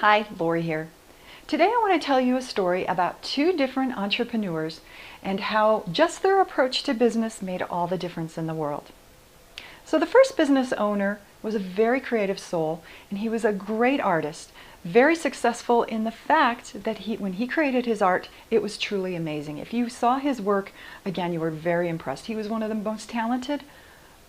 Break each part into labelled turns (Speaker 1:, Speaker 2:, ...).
Speaker 1: Hi, Lori here. Today I want to tell you a story about two different entrepreneurs and how just their approach to business made all the difference in the world. So the first business owner was a very creative soul, and he was a great artist, very successful in the fact that when he created his art, it was truly amazing. If you saw his work, again, you were very impressed. He was one of the most talented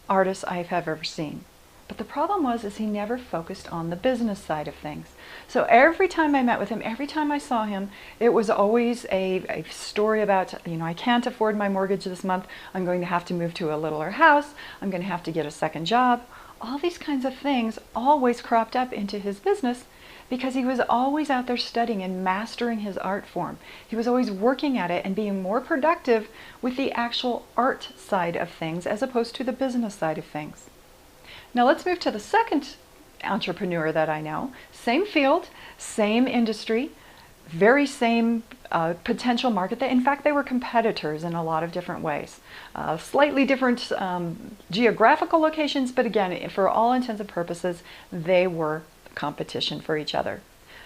Speaker 1: artists I have ever seen. But the problem was he never focused on the business side of things. So every time I met with him, every time I saw him, it was always a story about, I can't afford my mortgage this month. I'm going to have to move to a littler house. I'm going to have to get a second job. All these kinds of things always cropped up into his business because he was always out there studying and mastering his art form. He was always working at it and being more productive with the actual art side of things as opposed to the business side of things. Now let's move to the second entrepreneur that I know. Same field, same industry, very same potential market. In fact, they were competitors in a lot of different ways. Slightly different geographical locations, but again, for all intents and purposes, they were competition for each other.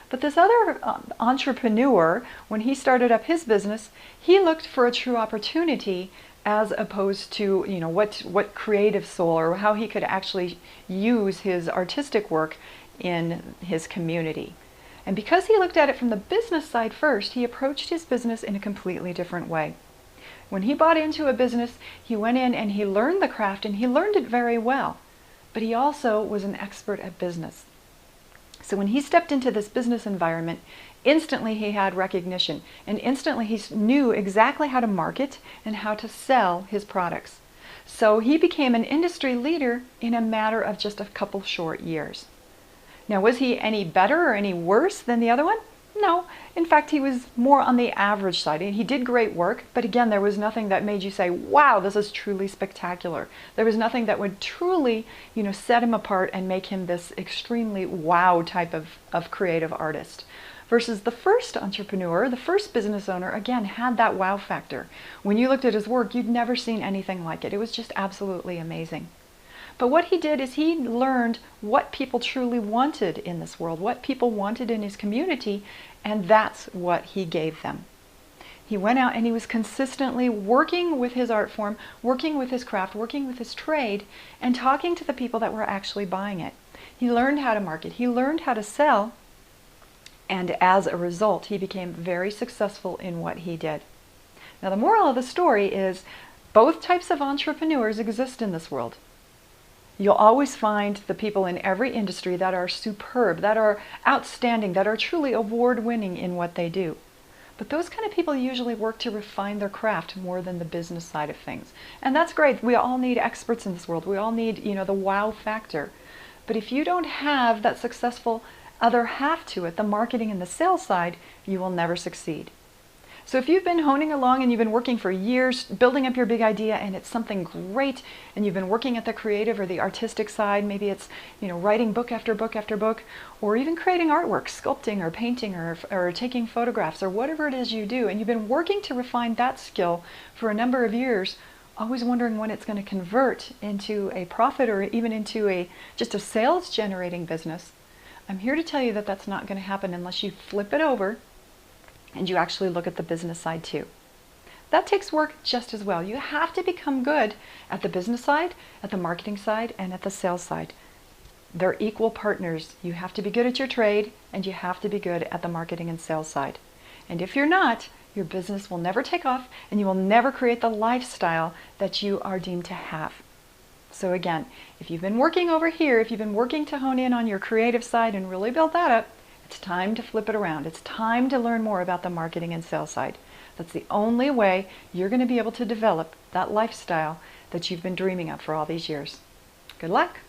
Speaker 1: But this other entrepreneur, when he started up his business, he looked for a true opportunity as opposed to, what creative soul or how he could actually use his artistic work in his community. And because he looked at it from the business side first, he approached his business in a completely different way. When he bought into a business, he went in and he learned the craft, and he learned it very well. But he also was an expert at business. So when he stepped into this business environment, instantly he had recognition, and instantly he knew exactly how to market and how to sell his products. So he became an industry leader in a matter of just a couple short years. Now, was he any better or any worse than the other one? No. In fact, he was more on the average side. He did great work, but again, there was nothing that made you say, wow, this is truly spectacular. There was nothing that would truly, set him apart and make him this extremely wow type of creative artist. Versus the first entrepreneur, the first business owner, again, had that wow factor. When you looked at his work, you'd never seen anything like it. It was just absolutely amazing. But what he did is he learned what people truly wanted in this world, what people wanted in his community, and that's what he gave them. He went out and he was consistently working with his art form, working with his craft, working with his trade, and talking to the people that were actually buying it. He learned how to market, he learned how to sell, and as a result, he became very successful in what he did. Now, the moral of the story is both types of entrepreneurs exist in this world. You'll always find the people in every industry that are superb, that are outstanding, that are truly award-winning in what they do. But those kind of people usually work to refine their craft more than the business side of things. And that's great. We all need experts in this world. We all need, the wow factor. But if you don't have that successful other half to it, the marketing and the sales side, you will never succeed. So if you've been honing along and you've been working for years, building up your big idea, and it's something great, and you've been working at the creative or the artistic side, maybe it's, writing book after book after book, or even creating artwork, sculpting or painting or taking photographs or whatever it is you do, and you've been working to refine that skill for a number of years, always wondering when it's going to convert into a profit or even into just a sales generating business, I'm here to tell you that that's not going to happen unless you flip it over and you actually look at the business side too. That takes work just as well. You have to become good at the business side, at the marketing side, and at the sales side. They're equal partners. You have to be good at your trade, and you have to be good at the marketing and sales side. And if you're not, your business will never take off, and you will never create the lifestyle that you are deemed to have. So again, if you've been working over here, if you've been working to hone in on your creative side and really build that up, it's time to flip it around. It's time to learn more about the marketing and sales side. That's the only way you're going to be able to develop that lifestyle that you've been dreaming of for all these years. Good luck.